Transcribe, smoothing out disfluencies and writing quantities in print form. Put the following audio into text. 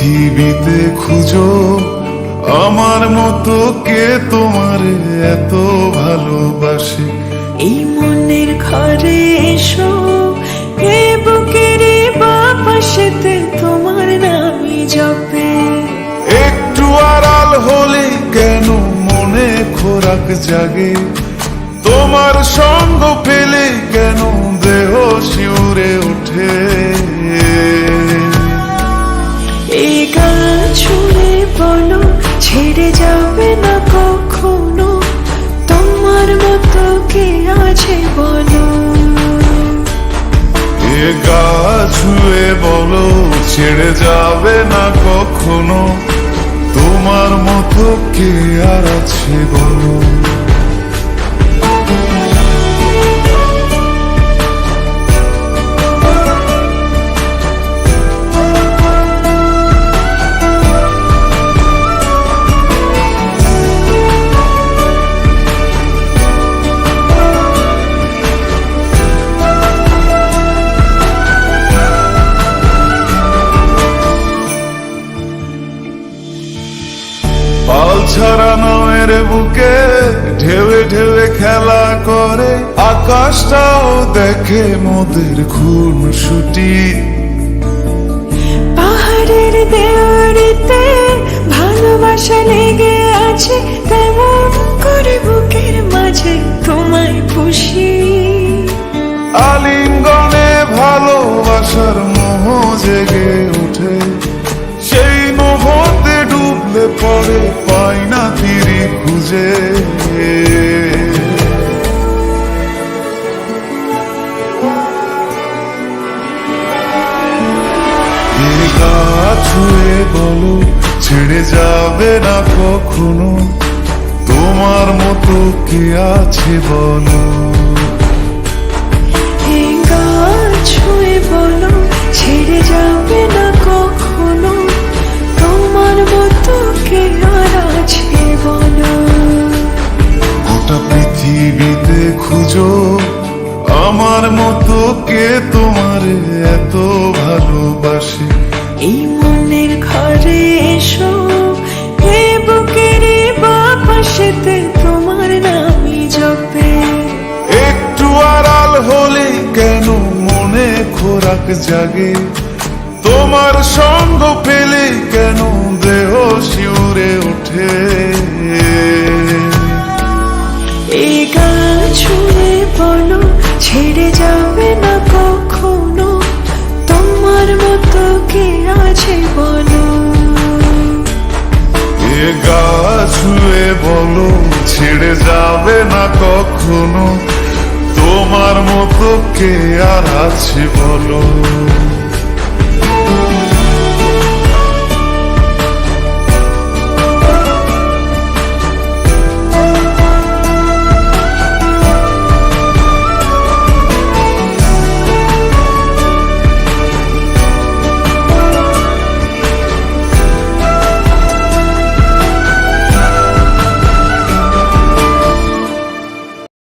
পৃথিবীতে খুঁজো আমার মতো কে তোমার এত ভালোবাসে। এই মনের ঘরে এসো, এ বুকের বাপাশেতে তোমার নামই জপে। একটু আড়াল হলে কেন মনে খোরাক জাগে, তোমার সঙ্গ পেলে কেন দেহ শিউরে ওঠে। এই গান ছুঁয়ে বলো, ছেড়ে যাবে না কখনো, তোমার মতো কে আছে বলো। এ গা ছুঁয়ে বলো, ছেড়ে যাবে না কখনো, তোমার মতো কে আর আছে বলো। পাল ছাড়া নয়ের বুকে ঢেউে ঢেউে খেলা করে, আকাশটাও দেখে মোদের খুন ছুটি। পাহাড়ের দেওয়ারিতে ভালোবাসা লেগে আছে, তেমন করে বুকের মাঝে তোমায় পুষি। আলিঙ্গনে ভালোবাসার মোহ জেগে ওঠে, সেই মোহতে ডুবলে পরে পাই না তীরে খুঁজে। গা ছুঁয়ে বলো, ছেড়ে যাবে না কখনো, তোমার মতো কে আছে বলো। এই গান ছুঁয়ে বলো, ছেড়ে যাবে না কখনো, তোমার মতো কে আর আছে বলো। গোটা পৃথিবীতে খুঁজো আমার মতো কে তোমার এত ভালোবাসে। এই মনের ঘরে এসো, এ বুকের বাপাশেতে তোমার নামই জপে। একটু আড়াল হলে কেন মনে খোরাক জাগে, তোমার সঙ্গ পেলে কেন দেহ শিউরে ওঠে। এই গান ছুঁয়ে বলো, ছেড়ে যাবে না কখনো, তোমার মতো কে আছে বলো। এ গা ছুঁয়ে বলো, ছেড়ে যাবে না কখনো, তোমার মতো কে আর আছে বলো।